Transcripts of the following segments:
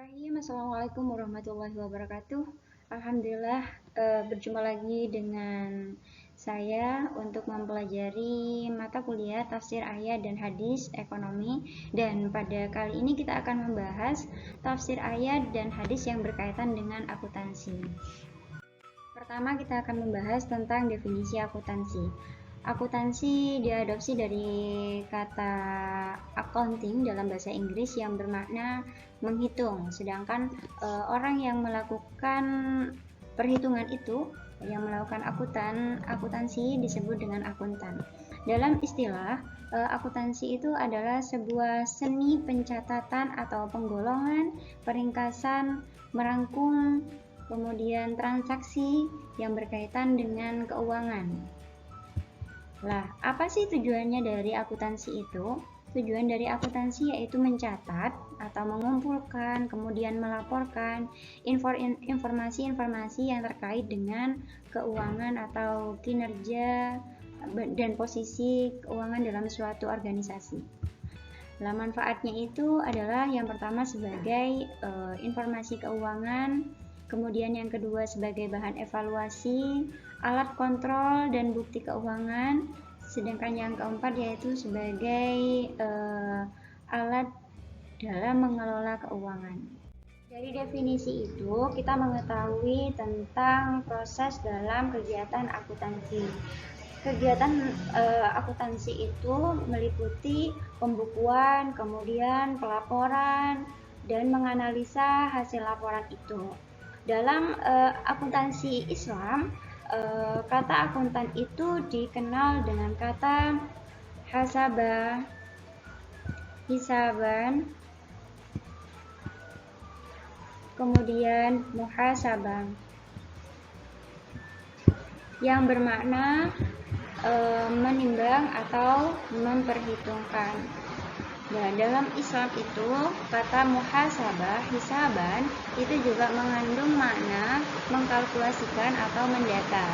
Bismillahirrahmanirrahim. Assalamualaikum warahmatullahi wabarakatuh. Alhamdulillah, berjumpa lagi dengan saya untuk mempelajari mata kuliah tafsir ayat dan hadis ekonomi. Dan pada kali ini kita akan membahas tafsir ayat dan hadis yang berkaitan dengan akuntansi. Pertama, kita akan membahas tentang definisi akuntansi. Akuntansi diadopsi dari kata accounting dalam bahasa Inggris yang bermakna menghitung, sedangkan orang yang melakukan perhitungan itu, yang melakukan akuntansi disebut dengan akuntan. Dalam istilah, akuntansi itu adalah sebuah seni pencatatan atau penggolongan, peringkasan, merangkum, kemudian transaksi yang berkaitan dengan keuangan. Lah, apa sih tujuannya dari akuntansi itu? Tujuan dari akuntansi yaitu mencatat atau mengumpulkan, kemudian melaporkan informasi-informasi yang terkait dengan keuangan atau kinerja dan posisi keuangan dalam suatu organisasi. Nah, manfaatnya itu adalah yang pertama sebagai informasi keuangan, kemudian yang kedua sebagai bahan evaluasi, alat kontrol dan bukti keuangan, sedangkan yang keempat yaitu sebagai alat dalam mengelola keuangan. Dari definisi itu kita mengetahui tentang proses dalam kegiatan akuntansi. Kegiatan akuntansi itu meliputi pembukuan, kemudian pelaporan, dan menganalisa hasil laporan itu. Dalam akuntansi Islam, kata akuntan itu dikenal dengan kata hasabah, hisaban, kemudian muhasabah, yang bermakna menimbang atau memperhitungkan. Nah, dalam Islam itu kata muhasabah, hisaban itu juga mengandung makna mengkalkulasikan atau mendata.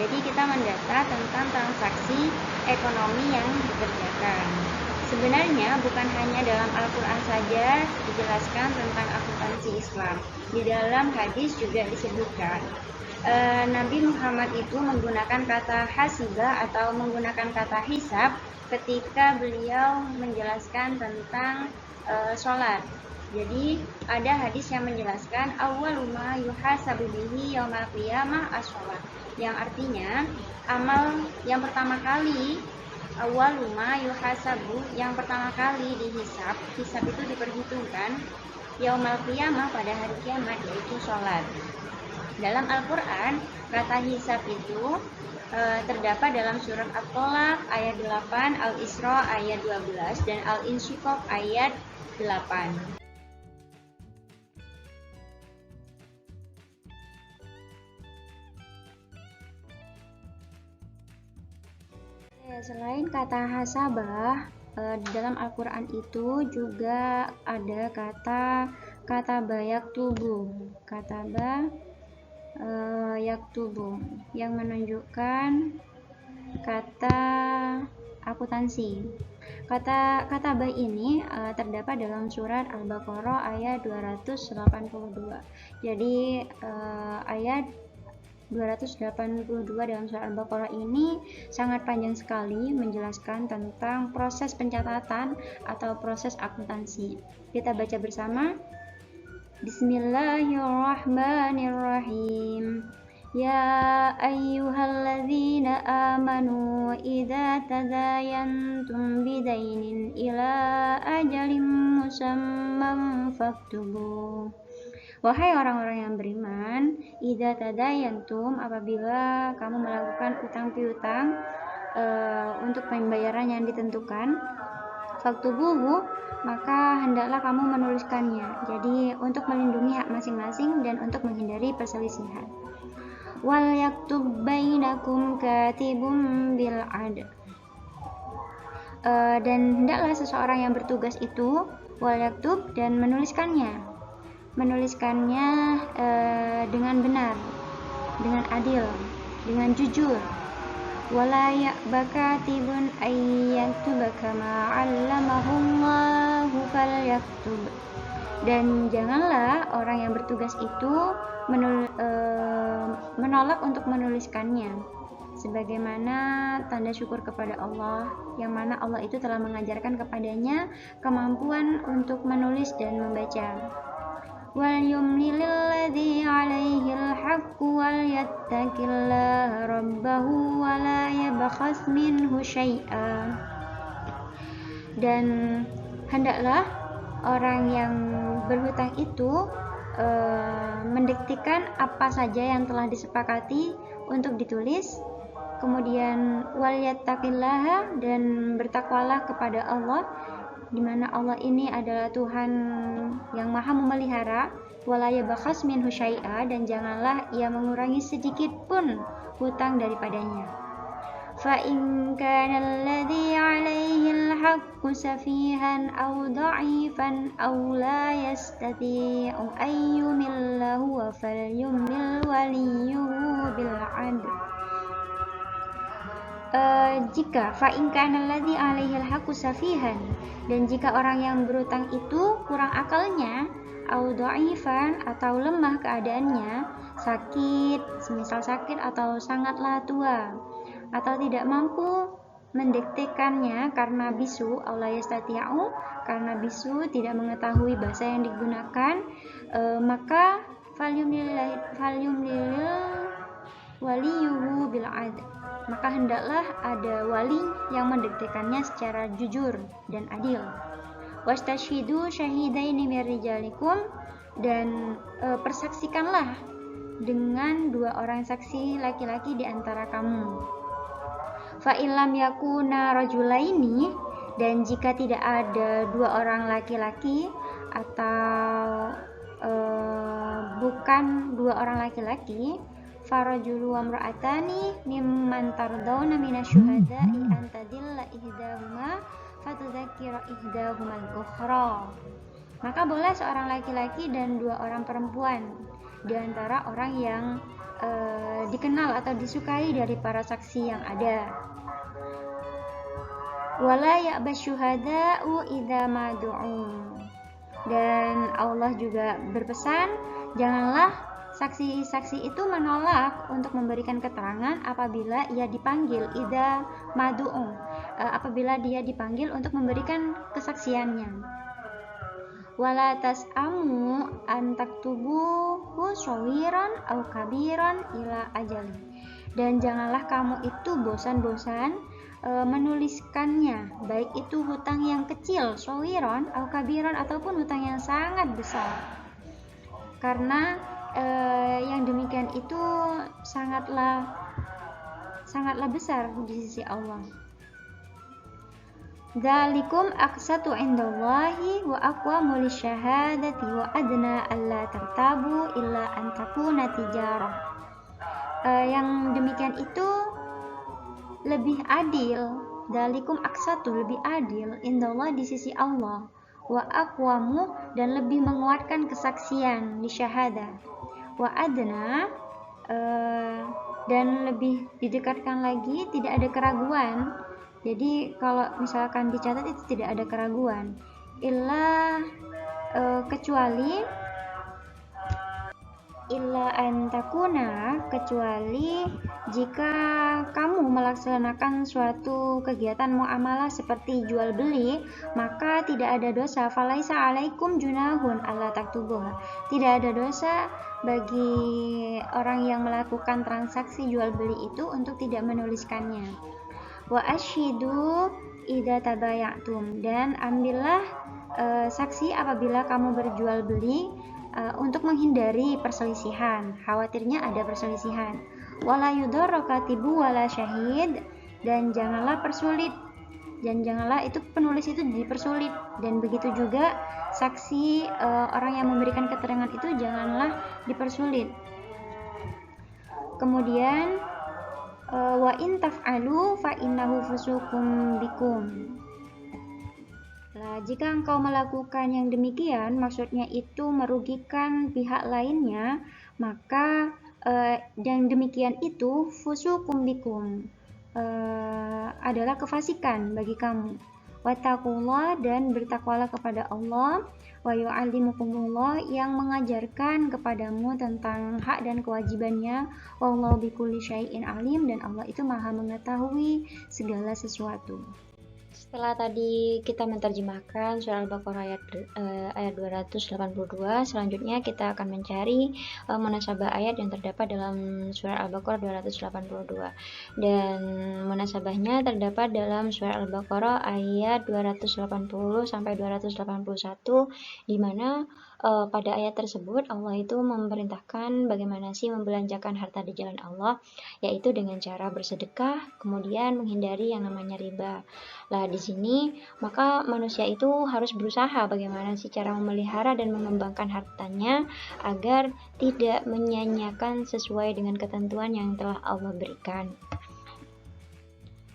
Jadi kita mendata tentang transaksi ekonomi yang dikerjakan. Sebenarnya bukan hanya dalam Al-Quran saja dijelaskan tentang akuntansi Islam. Di dalam hadis juga disebutkan Nabi Muhammad itu menggunakan kata hasibah atau menggunakan kata hisab ketika beliau menjelaskan tentang sholat. Jadi ada hadis yang menjelaskan awwaluma yuhasabu bihi yaumal qiyamah as-sholat, yang artinya amal yang pertama kali, awwaluma yuhasabu, yang pertama kali dihisab, hisab itu diperhitungkan, yaumal qiyamah, pada hari kiamat, yaitu sholat. Dalam Al-Quran, kata hisab itu terdapat dalam surat At-Tolaq ayat 8, Al-Isra ayat 12, dan Al-Insyiqaq ayat 8. Selain kata hasabah, dalam Al-Quran itu juga ada kata yaktubu, yaktubu, yang menunjukkan kata akuntansi. Kata kataba ini terdapat dalam surat Al-Baqarah ayat 282. Jadi ayat 282 dalam surat Al-Baqarah ini sangat panjang sekali menjelaskan tentang proses pencatatan atau proses akuntansi. Kita baca bersama. Bismillahirrahmanirrahim. Ya ayyuhalladzina amanu idza tadayantum bidainin ila ajalin musamman faktubu. Wahai orang-orang yang beriman, idza tadayantum, apabila kamu melakukan utang piutang untuk pembayaran yang ditentukan, faktubuhu, maka hendaklah kamu menuliskannya. Jadi untuk melindungi hak masing-masing dan untuk menghindari perselisihan. Wal yaktub bainakum katibun bil adl. Dan hendaklah seseorang yang bertugas itu wal yaktub, dan menuliskannya dengan benar, dengan adil, dengan jujur. Wala ya'baka tibun ayyaktuba kama 'allamahullahu falyaktub. Dan janganlah orang yang bertugas itu menolak untuk menuliskannya, sebagaimana tanda syukur kepada Allah, yang mana Allah itu telah mengajarkan kepadanya kemampuan untuk menulis dan membaca. Wal yumlil ladzi 'alaihil haqqu wal yattaqillaha rabbahu wa la yabkhas minhu syai'a. Dan hendaklah orang yang berhutang itu mendiktikan apa saja yang telah disepakati untuk ditulis, kemudian wal yattaqillaha, dan bertakwalah kepada Allah, di mana Allah ini adalah Tuhan yang maha memelihara, wala yabkhas minhu syai'a, dan janganlah ia mengurangi sedikit pun hutang daripadanya. Fa in kana alladhi 'alaihi al-haqqu safihan aw dha'ifan aw la yastati'u an yumilla huwa falyumlil waliyyuhu bil 'adl. Jika fa in kana alladhi 'alaihi al-haqqu safihan, dan jika orang yang berutang itu kurang akalnya, au dha'ifan, atau lemah keadaannya, sakit, semisal sakit atau sangatlah tua, atau tidak mampu mendiktekannya karena bisu, Allah yastati'u, karena bisu tidak mengetahui bahasa yang digunakan, maka falyumlil waliyuhu bil 'adl, maka hendaklah ada wali yang mendiktekannya secara jujur dan adil. Wastashhidu syahidaini mir rijalikum, dan persaksikanlah dengan 2 orang saksi laki-laki di antara kamu. Fa illam yakuna rajulaini, dan jika tidak ada 2 orang laki-laki atau bukan 2 orang laki-laki, farajulu wa imra'atani mimman tardawna minasyuhada'i an tadilla ihdahuma fatudzakkira ihdahuma al-ukhra, maka boleh seorang laki-laki dan 2 orang perempuan di antara orang yang dikenal atau disukai dari para saksi yang ada. Wala ya'basyuhada'u idza ma du'u, dan Allah juga berpesan, janganlah saksi-saksi itu menolak untuk memberikan keterangan apabila ia dipanggil, idza madu'u, apabila dia dipanggil untuk memberikan kesaksiannya. Wala tas'amu an taktubuhu shawiran aw kabiran ila ajali, dan janganlah kamu itu bosan-bosan menuliskannya, baik itu hutang yang kecil, shawiran aw kabiran, ataupun hutang yang sangat besar, karena yang demikian itu sangatlah besar di sisi Allah. Dzalikum aqsatu indallahi wa aqwamu lisyahadati wa adna alla tartabu illa an takuna tijarah. Yang demikian itu lebih adil, dzalikum aqsatu, lebih adil, indallah, di sisi Allah, wa aqwamu, dan lebih menguatkan kesaksian di syahadah, wa adna, dan lebih didekatkan lagi, tidak ada keraguan. Jadi kalau misalkan dicatat itu tidak ada keraguan, kecuali illa antakuna, kecuali jika kamu melaksanakan suatu kegiatan muamalah seperti jual beli, maka tidak ada dosa. Falaisa alaikum junahun alla taktubuha, tidak ada dosa bagi orang yang melakukan transaksi jual beli itu untuk tidak menuliskannya. Wa ashidu idza tabayatum, dan ambillah saksi apabila kamu berjual beli, untuk menghindari perselisihan, khawatirnya ada perselisihan. Wala yudarra katibu wala syahid, dan janganlah itu penulis itu dipersulit, dan begitu juga saksi, orang yang memberikan keterangan itu janganlah dipersulit. Kemudian wa in taf'alu fa innahu fusukum bikum. Nah, jika engkau melakukan yang demikian, maksudnya itu merugikan pihak lainnya, maka yang demikian itu fusukum bikum, adalah kefasikan bagi kamu. Wattaqullah, dan bertakwalah kepada Allah. Wa yu'allimukumullah, yang mengajarkan kepadamu tentang hak dan kewajibannya. Wallahu bikulli syai'in alim, dan Allah itu maha mengetahui segala sesuatu. Setelah tadi kita menerjemahkan surah Al-Baqarah ayat 282, selanjutnya kita akan mencari munasabah ayat yang terdapat dalam surah Al-Baqarah 282. Dan munasabahnya terdapat dalam surah Al-Baqarah ayat 280 sampai 281, di mana pada ayat tersebut Allah itu memerintahkan bagaimana sih membelanjakan harta di jalan Allah, yaitu dengan cara bersedekah, kemudian menghindari yang namanya riba. Nah, di sini maka manusia itu harus berusaha bagaimana sih cara memelihara dan mengembangkan hartanya agar tidak menyanyiakan sesuai dengan ketentuan yang telah Allah berikan.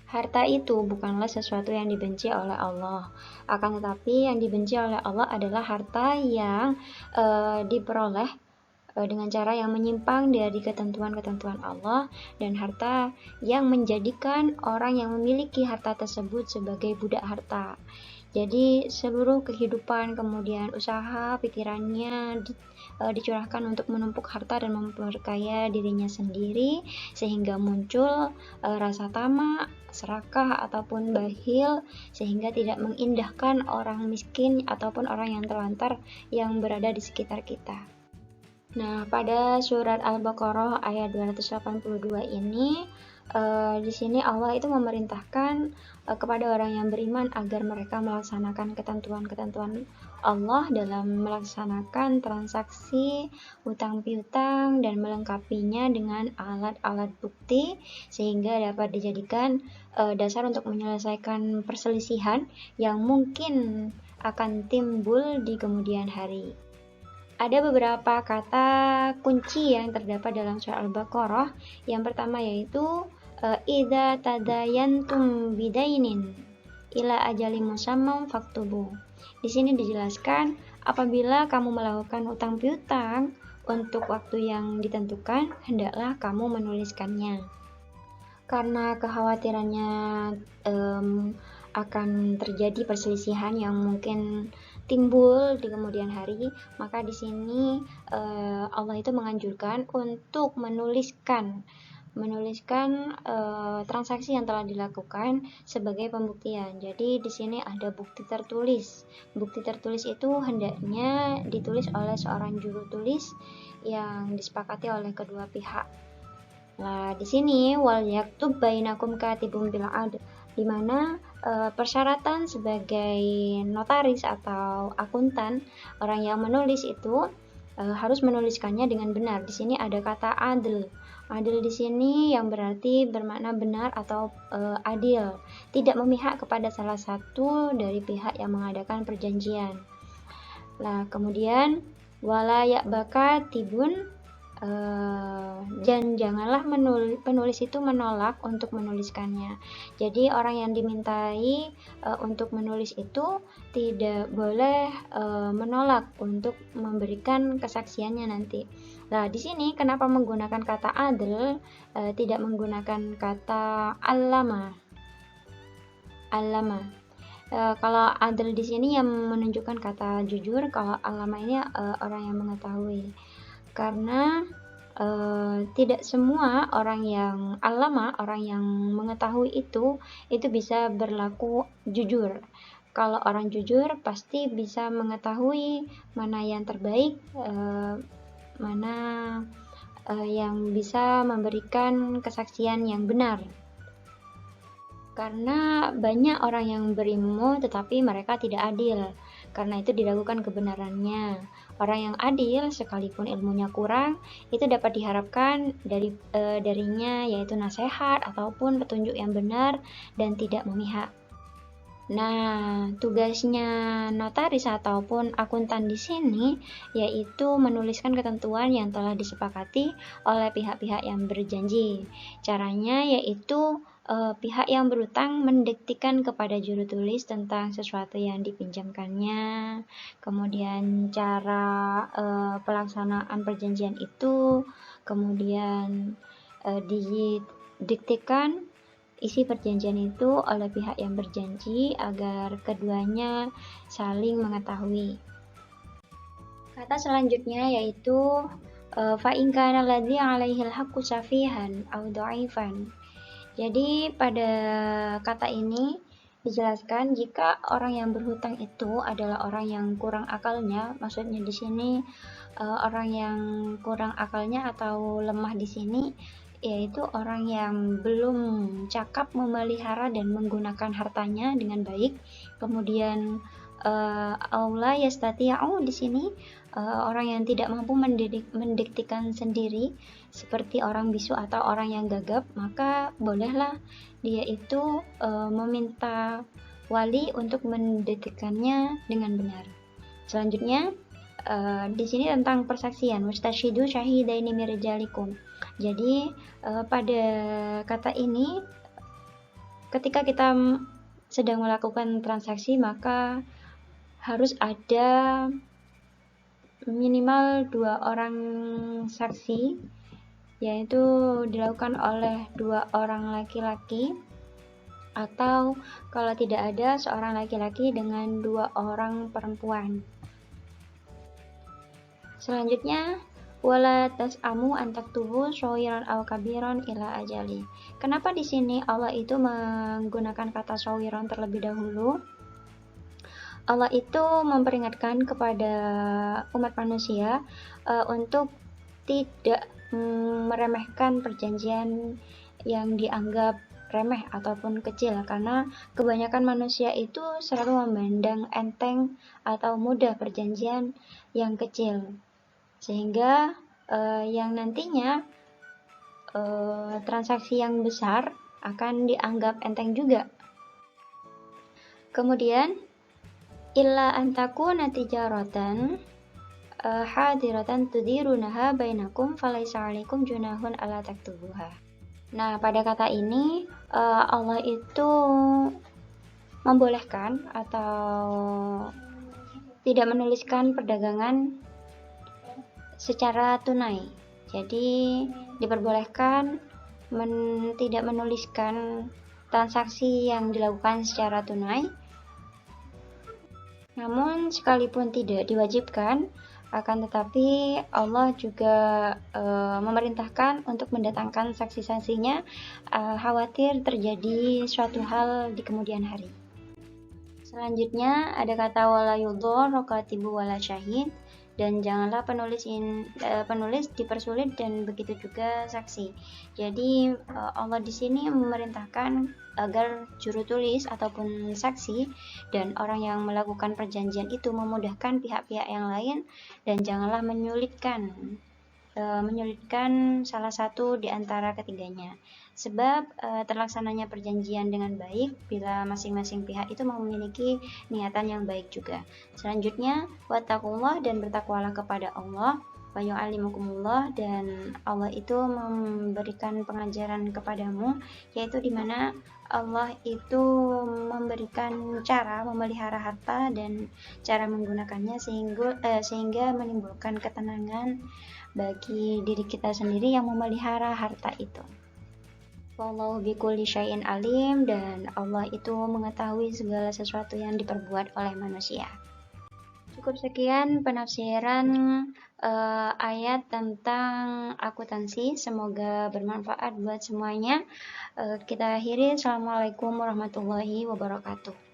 Harta itu bukanlah sesuatu yang dibenci oleh Allah, akan tetapi yang dibenci oleh Allah adalah harta yang diperoleh dengan cara yang menyimpang dari ketentuan-ketentuan Allah, dan harta yang menjadikan orang yang memiliki harta tersebut sebagai budak harta. Jadi seluruh kehidupan, kemudian usaha, pikirannya dicurahkan untuk menumpuk harta dan memperkaya dirinya sendiri, sehingga muncul rasa tamak, serakah, ataupun bakhil, sehingga tidak mengindahkan orang miskin ataupun orang yang terlantar yang berada di sekitar kita. Nah, pada surat Al-Baqarah ayat 282 ini, di sini Allah itu memerintahkan kepada orang yang beriman agar mereka melaksanakan ketentuan-ketentuan Allah dalam melaksanakan transaksi hutang piutang dan melengkapinya dengan alat-alat bukti, sehingga dapat dijadikan dasar untuk menyelesaikan perselisihan yang mungkin akan timbul di kemudian hari. Ada beberapa kata kunci yang terdapat dalam surah Al-Baqarah. Yang pertama yaitu idza tadayantum bidainin ila ajalin musamman faktubu. Di sini dijelaskan apabila kamu melakukan utang piutang untuk waktu yang ditentukan, hendaklah kamu menuliskannya. Karena kekhawatirannya akan terjadi perselisihan yang mungkin timbul di kemudian hari, maka di sini Allah itu menganjurkan untuk menuliskan transaksi yang telah dilakukan sebagai pembuktian. Jadi di sini ada bukti tertulis. Bukti tertulis itu hendaknya ditulis oleh seorang juru tulis yang disepakati oleh kedua pihak. Nah, di sini wal yaktub bainakum katibun bil adl, di mana persyaratan sebagai notaris atau akuntan, orang yang menulis itu harus menuliskannya dengan benar. Di sini ada kata adil. Adil di sini yang berarti bermakna benar atau adil, tidak memihak kepada salah satu dari pihak yang mengadakan perjanjian. Nah, kemudian wala ya'baka tibun, dan janganlah penulis itu menolak untuk menuliskannya. Jadi orang yang dimintai untuk menulis itu tidak boleh menolak untuk memberikan kesaksiannya nanti. Nah, di sini kenapa menggunakan kata adil, tidak menggunakan kata allama. Kalau adil di sini yang menunjukkan kata jujur, kalau allama ini orang yang mengetahui. Karena tidak semua orang yang allama, orang yang mengetahui itu bisa berlaku jujur. Kalau orang jujur pasti bisa mengetahui mana yang terbaik, mana yang bisa memberikan kesaksian yang benar. Karena banyak orang yang berilmu tetapi mereka tidak adil, karena itu diragukan kebenarannya. Orang yang adil sekalipun ilmunya kurang, itu dapat diharapkan darinya yaitu nasihat ataupun petunjuk yang benar dan tidak memihak. Nah, tugasnya notaris ataupun akuntan di sini yaitu menuliskan ketentuan yang telah disepakati oleh pihak-pihak yang berjanji. Caranya yaitu pihak yang berutang mendiktikan kepada juru tulis tentang sesuatu yang dipinjamkannya, kemudian cara pelaksanaan perjanjian itu, kemudian didiktikan isi perjanjian itu oleh pihak yang berjanji agar keduanya saling mengetahui. Kata selanjutnya yaitu fa in kana alladzi 'alaihi al-haqqu safihan aw dha'ifan. Jadi pada kata ini dijelaskan jika orang yang berhutang itu adalah orang yang kurang akalnya, maksudnya di sini orang yang kurang akalnya atau lemah di sini yaitu orang yang belum cakap memelihara dan menggunakan hartanya dengan baik. Kemudian aula yastati'u di sini orang yang tidak mampu mendiktikan sendiri seperti orang bisu atau orang yang gagap, maka bolehlah dia itu meminta wali untuk mendiktikannya dengan benar. Selanjutnya di sini tentang persaksian, wastashidu syahidaini min rijalikum. Jadi pada kata ini ketika kita sedang melakukan transaksi maka harus ada minimal 2 orang saksi, yaitu dilakukan oleh 2 orang laki-laki atau kalau tidak ada seorang laki-laki dengan 2 orang perempuan. Selanjutnya wala tas'amu an taktubu shawiran aw kabiran ila ajali. Kenapa di sini Allah itu menggunakan kata shawiran terlebih dahulu? Allah itu memperingatkan kepada umat manusia untuk tidak meremehkan perjanjian yang dianggap remeh ataupun kecil, karena kebanyakan manusia itu selalu memandang enteng atau mudah perjanjian yang kecil, sehingga yang nantinya transaksi yang besar akan dianggap enteng juga. Kemudian illa antakuna tijaratan hadiratan tudirunaha bainakum falaisa 'alaikum junahun alla taktubuha. Nah, pada kata ini Allah itu membolehkan atau tidak menuliskan perdagangan secara tunai. Jadi diperbolehkan tidak menuliskan transaksi yang dilakukan secara tunai. Namun sekalipun tidak diwajibkan, akan tetapi Allah juga memerintahkan untuk mendatangkan saksi-saksinya khawatir terjadi suatu hal di kemudian hari. Selanjutnya ada kata wala yudhar katibu wala syahid, dan janganlah penulis dipersulit dan begitu juga saksi. Jadi Allah di sini memerintahkan agar juru tulis ataupun saksi dan orang yang melakukan perjanjian itu memudahkan pihak-pihak yang lain dan janganlah menyulitkan salah satu di antara ketiganya. Sebab terlaksananya perjanjian dengan baik bila masing-masing pihak itu memiliki niatan yang baik juga. Selanjutnya, wattaqullah, dan bertakwalah kepada Allah, wa yu'allimukumullah, dan Allah itu memberikan pengajaran kepadamu, yaitu di mana Allah itu memberikan cara memelihara harta dan cara menggunakannya sehingga menimbulkan ketenangan bagi diri kita sendiri yang memelihara harta itu. Wallahu bikulli syai'in alim, dan Allah itu mengetahui segala sesuatu yang diperbuat oleh manusia. Cukup sekian penafsiran ayat tentang akuntansi. Semoga bermanfaat buat semuanya. Kita akhiri. Assalamualaikum warahmatullahi wabarakatuh.